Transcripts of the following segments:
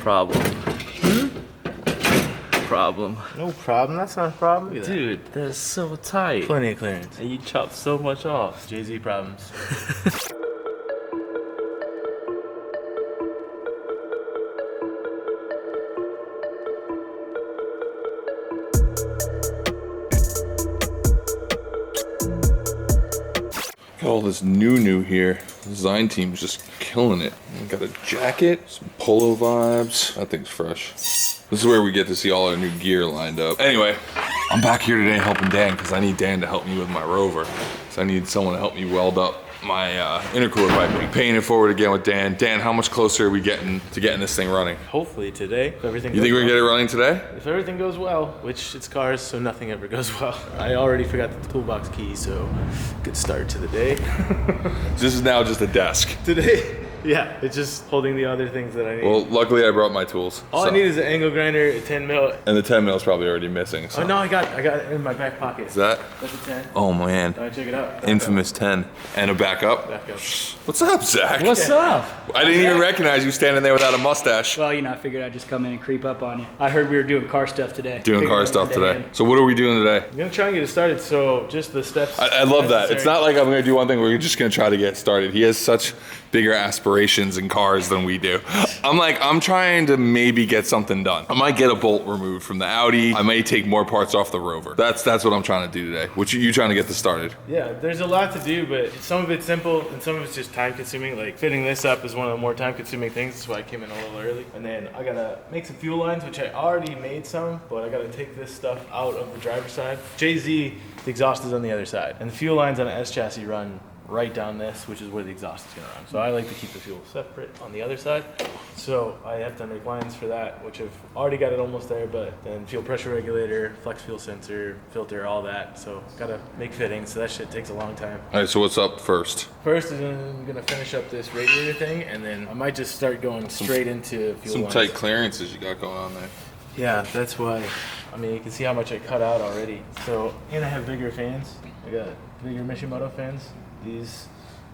Problem. Problem. No problem, that's not a problem either. Dude, that's so tight. Plenty of clearance. And you chopped so much off. Jay-Z problems. All this new here. The design team's just killing it. Got a jacket, some polo vibes. That thing's fresh. This is where we get to see all our new gear lined up. Anyway, I'm back here today helping Dan because I need Dan to help me with my Rover. So I need someone to help me weld up my intercooler piping. Paying it forward again with Dan. Dan, how much closer are we getting to getting this thing running? Hopefully today, if everything You think we're gonna get it running today? If everything goes well, which it's cars, so nothing ever goes well. I already forgot the toolbox key, so good start to the day. This is now just a desk. Today, yeah, it's just holding the other things that I need. Well, luckily I brought my tools. All I need is an angle grinder, a 10 mil. And the 10 mil is probably already missing. So. Oh no, I got it in my back pocket. Is that? That's a 10. Oh man. All right, check it out. Infamous 10. And a backup? Back up. What's up, Zach? What's up? I didn't even recognize you standing there without a mustache. Well, you know, I figured I'd just come in and creep up on you. I heard we were doing car stuff today. Doing car stuff today. So what are we doing today? I'm gonna try and get it started, so just the steps. I love that. It's not like I'm gonna do one thing, we're just gonna try to get started. He has such bigger aspirations in cars than we do. I'm trying to maybe get something done. I might get a bolt removed from the Audi. I may take more parts off the Rover. That's what I'm trying to do today. What you trying to get this started? Yeah, there's a lot to do, but some of it's simple and some of it's just time consuming. Like fitting this up is one of the more time consuming things. That's why I came in a little early. And then I gotta make some fuel lines, which I already made some, but I gotta take this stuff out of the driver's side. Jay-Z, the exhaust is on the other side. And the fuel lines on an S chassis run right down this, which is where the exhaust is gonna run. So I like to keep the fuel separate on the other side. So I have to make lines for that, which I've already got it almost there, but then fuel pressure regulator, flex fuel sensor, filter, all that. So gotta make fittings, so that shit takes a long time. All right, so what's up first? First is I'm gonna finish up this radiator thing, and then I might just start going straight into fuel Some lines. tight clearances you got going on there. Yeah, that's why. I mean, you can see how much I cut out already. So, and I have bigger fans. I got bigger Mishimoto fans. These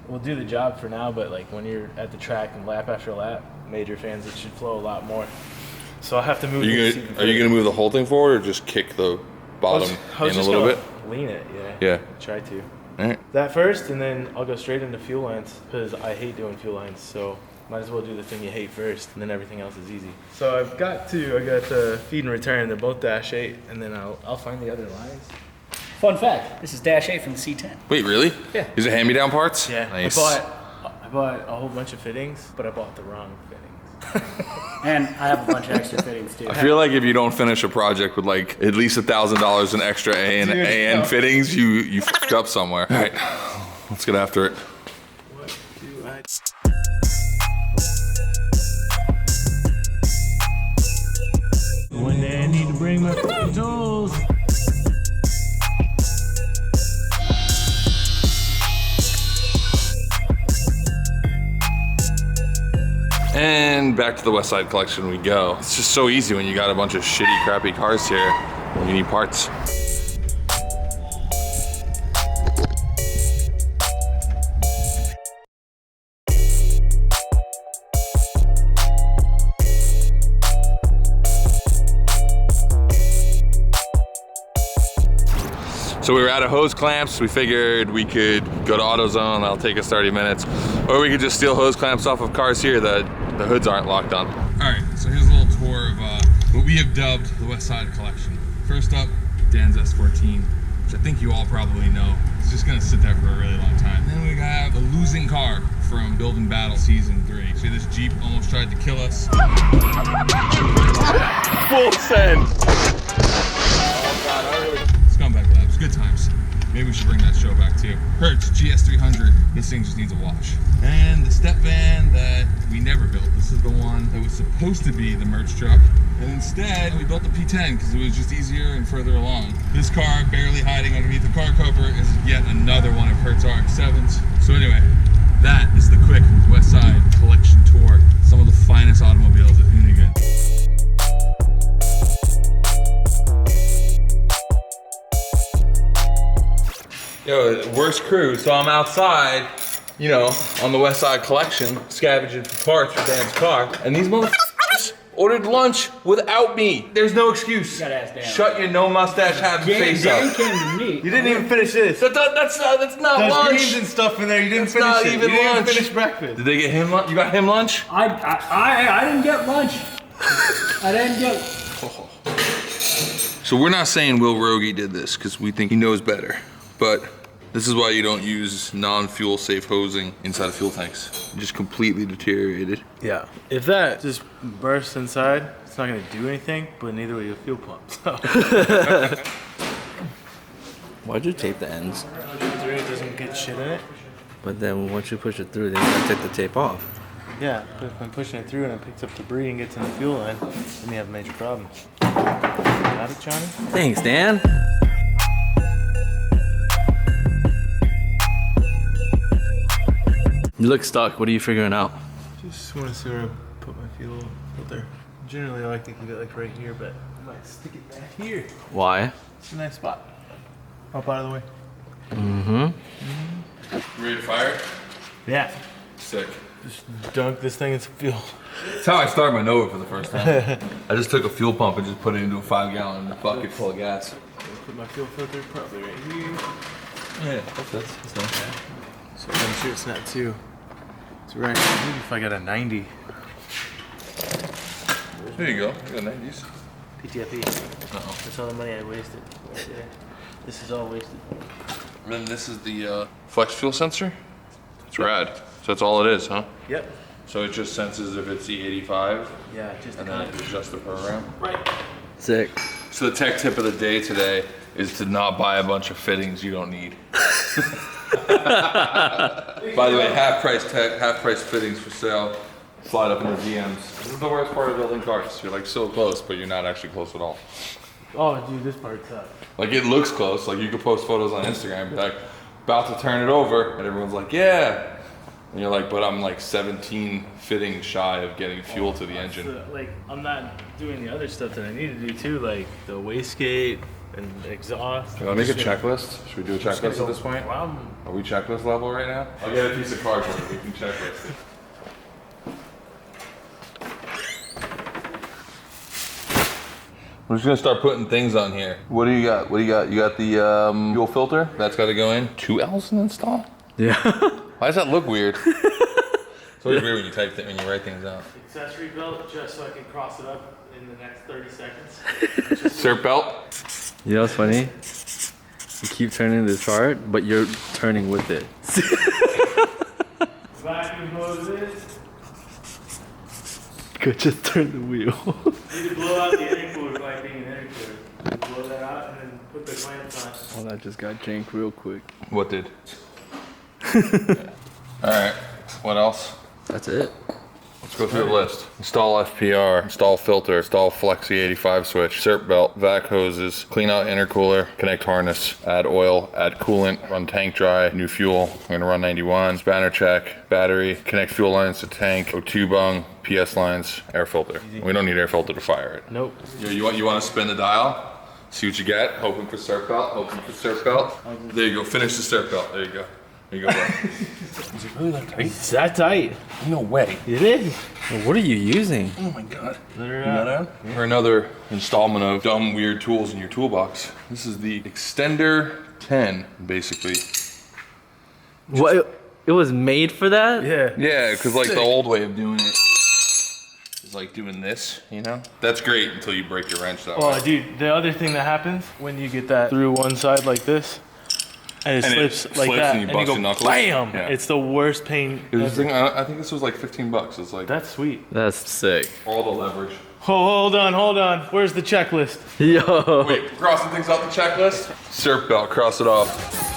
will do the job for now, but like when you're at the track and lap after lap, major fans, it should flow a lot more. So I'll have to move. Are you gonna move the whole thing forward or just kick the bottom in a little bit? Lean it, yeah. Yeah. Try to. All right. That first, and then I'll go straight into fuel lines because I hate doing fuel lines. So might as well do the thing you hate first, and then everything else is easy. So I got the feed and return. They're both Dash 8, and then I'll find the other lines. Fun fact, this is Dash 8 from the C10. Wait, really? Yeah. These are hand-me-down parts? Yeah. Nice. I bought a whole bunch of fittings, but I bought the wrong fittings. And I have a bunch of extra fittings too. I feel like if you don't finish a project with like at least $1,000 in extra AN fittings, you fucked up somewhere. All right, let's get after it. What do I... One day I need to bring my tools. And back to the West Side Collection we go. It's just so easy when you got a bunch of shitty, crappy cars here. You need parts. So we were out of hose clamps. We figured we could go to AutoZone. That'll take us 30 minutes. Or we could just steal hose clamps off of cars here that the hoods aren't locked on. All right, so here's a little tour of what we have dubbed the West Side Collection. First up, Dan's S14, which I think you all probably know. It's just gonna sit there for a really long time. Then we have a losing car from Build and Battle Season 3. See, this Jeep almost tried to kill us. Full send. Oh God, Scumbag Labs, good times. Maybe we should bring that show back too. Hertz GS300, this thing just needs a wash. And the step van that we never built. This is the one that was supposed to be the merch truck. And instead, we built the P10 because it was just easier and further along. This car, barely hiding underneath the car cover, is yet another one of Hertz RX-7s. So anyway, that is the quick West Side Collection tour. Some of the finest automobiles at Hoonigan. Yo, worst crew. So I'm outside, you know, on the West Side Collection, scavenging for parts for Dan's car, and these motherfuckers ordered lunch without me. There's no excuse. Gotta ask Dan. Shut your no mustache having face Dan up. came to me. You didn't even finish this. That's not There's lunch. greens and stuff in there. You didn't That's finish not it. even You didn't lunch. even finish breakfast. Did they get him lunch? You got him lunch? I didn't get lunch. I didn't get. So we're not saying Will Rogie did this because we think he knows better, but this is why you don't use non-fuel safe hosing inside of fuel tanks. It just completely deteriorated. Yeah. If that just bursts inside, it's not gonna do anything, but neither will your fuel pump. So. Why'd you tape the ends? It doesn't get shit in it. But then once you push it through, then you gotta take the tape off. Yeah, but if I'm pushing it through and it picks up debris and gets in the fuel line, then you have major problems. Got it, Johnny? Thanks, Dan. You look stuck. What are you figuring out? Just want to see where I put my fuel filter. Generally, I like to keep it like right here, but I might stick it back here. Why? It's a nice spot. Up out of the way. Ready to fire? Yeah. Sick. Just dunk this thing in some fuel. That's how I started my Nova for the first time. I just took a fuel pump and just put it into a 5-gallon bucket full of gas. Put my fuel filter probably right here. Yeah, that's nice. So I'm sure it's not too. It's right. Maybe if I got a 90. There you go. You got 90s. PTFE. That's all the money I wasted right there. This is all wasted. And then this is the flex fuel sensor. It's rad. So that's all it is, huh? Yep. So it just senses if it's E85, Yeah, just and then it adjusts the program. right. Sick. So the tech tip of the day today is to not buy a bunch of fittings you don't need. By the way, half price fittings for sale. Slide up in the DMs. This is the worst part of building cars. You're like so close, but you're not actually close at all. Oh, dude, this part's up. Like it looks close. Like you could post photos on Instagram, and be like, about to turn it over, and everyone's like, yeah. And you're like, but I'm like 17 fittings shy of getting fuel to the engine. So, like, I'm not doing the other stuff that I need to do too, like the wastegate and exhaust. You want to make a checklist? Should we do a checklist at this point? Wow. Are we checklist level right now? I'll get a piece of cardboard. We can checklist it. We're just gonna start putting things on here. What do you got? What do you got? You got the fuel filter. That's got to go in. 2 L's in install. Yeah. Why does that look weird? It's always weird when you when you write things out. Accessory belt, just so I can cross it up in the next 30 seconds. Cert belt. You know what's funny? You keep turning this hard, but you're turning with it. Vacuum hoses. Could just turn the wheel. Need to blow out the intercooler by being an intercooler. Blow that out and then put the clamps on. Oh, that just got janked real quick. What did? All right. What else? That's it. Let's go through the list. Install FPR, install filter, install Flex E85 switch, cert belt, vac hoses, clean out intercooler, connect harness, add oil, add coolant, run tank dry, new fuel. We're gonna run 91, spanner check, battery, connect fuel lines to tank, O2 bung, PS lines, air filter. We don't need air filter to fire it. Nope. You want to spin the dial? See what you get. Hoping for cert belt. Hoping for cert belt. There you go. Finish the cert belt. There you go. There you go, bro. Is it really that tight? It's that tight. No way. It is. What are you using? Oh my god. Let her out. For another installment of dumb, weird tools in your toolbox. This is the Extender 10, basically. What? It was made for that? Yeah. Yeah, because like the old way of doing it is like doing this, you know? That's great until you break your wrench that way. Oh, dude, the other thing that happens when you get that through one side like this, and it slips like that, and you and bust you your go knuckles. bam! Yeah. It's the worst pain. This ever. thing, I think this was like $15. It's like That's sweet. That's sick. all the leverage. Oh, hold on. Where's the checklist? Yo. Wait, crossing things off the checklist? Cert belt, cross it off.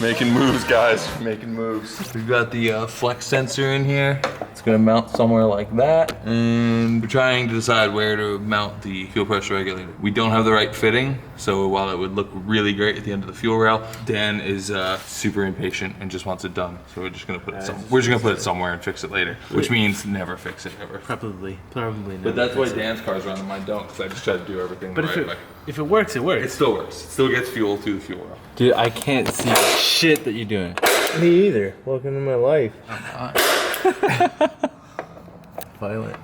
Making moves, guys. Making moves. We've got the flex sensor in here. It's gonna mount somewhere like that. And we're trying to decide where to mount the fuel pressure regulator. We don't have the right fitting, so while it would look really great at the end of the fuel rail, Dan is super impatient and just wants it done. So we're just gonna put it somewhere and fix it later, which means never fix it ever. Probably never. But that's why Dan's cars run and mine don't, because I just try to do everything But the right way. if it works, it works. It still works. It still gets fuel through the fuel rail. Dude, I can't see shit that you're doing. Me either. Welcome to my life. Violent.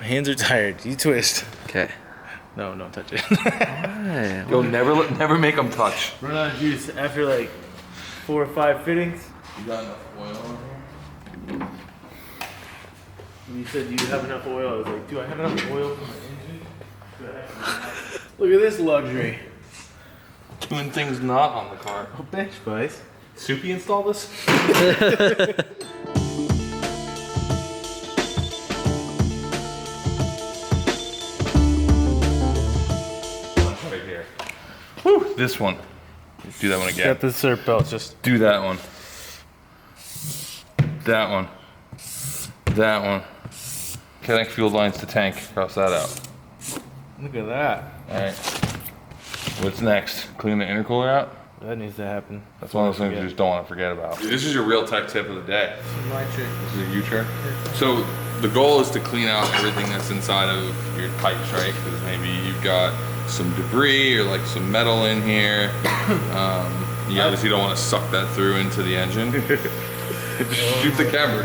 My hands are tired. You twist. Okay. No, don't touch it. Why? Yo, never make them touch. Run out of juice after like 4 or 5 fittings. You got enough oil on here? When you said you have enough oil, I was like, do I have enough oil for my engine? Look at this luxury. Doing things not on the car. Oh, bench, boys. Soupy install this? Right here. Woo, this one. Do that one again. Got the surf belt. Just Do that one. That one. That one. Connect fuel lines to tank. Cross that out. look at that. Alright. What's next? Clean the intercooler out? That needs to happen. That's one of those things you just don't want to forget about. This is your real tech tip of the day. My trick. This is a U-trick. So the goal is to clean out everything that's inside of your pipes, right? Because maybe you've got some debris or like some metal in here. You obviously don't want to suck that through into the engine. Just shoot the camera.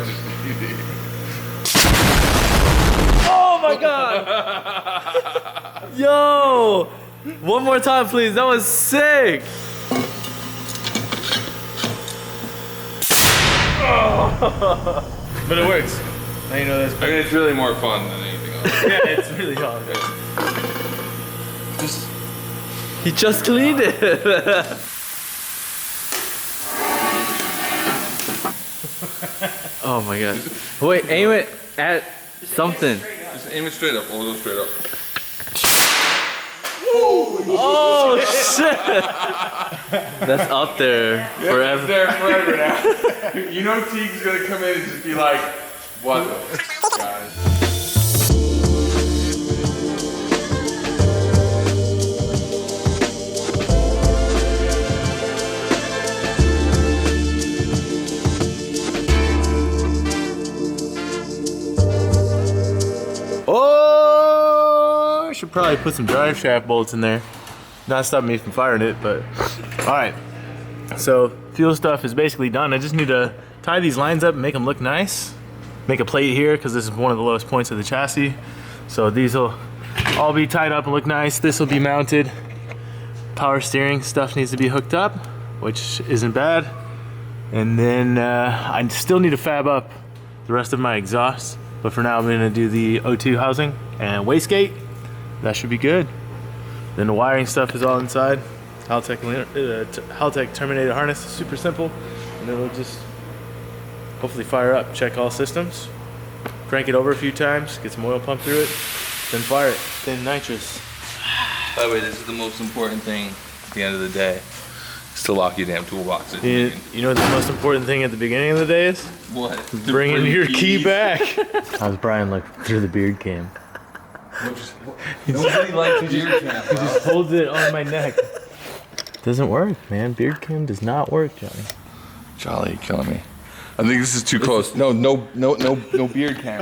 Oh my god! Yo! One more time, please. That was sick. But it works. Now you know that's. I mean, it's really more fun than anything else. Yeah, it's really hard. Just He just cleaned it. Oh my god. Wait, aim it at something. Just aim it straight up. We'll go straight up. Oh shit! That's up there forever. It's there forever now. You know Teague's gonna come in and just be like, what the f, guys? Oh, I should probably put some drive shaft bolts in there. Not stop me from firing it, but all right. So fuel stuff is basically done. I just need to tie these lines up and make them look nice. Make a plate here because this is one of the lowest points of the chassis. So these will all be tied up and look nice. This will be mounted. Power steering stuff needs to be hooked up, which isn't bad. And then I still need to fab up the rest of my exhaust. But for now, I'm gonna do the O2 housing and wastegate. That should be good. Then the wiring stuff is all inside. Haltech terminated harness, super simple. And then we'll just hopefully fire up, check all systems, crank it over a few times, get some oil pumped through it, then fire it, then nitrous. By the way, this is the most important thing at the end of the day. Is to lock your damn toolboxes. You know what the most important thing at the beginning of the day is? What? Bringing your key back. How's Brian look through the beard cam? Nobody likes beard cam, He just holds it on my neck. Doesn't work, man. Beard cam does not work, Johnny. Jolly, you're killing me. I think this is too close. No beard cam.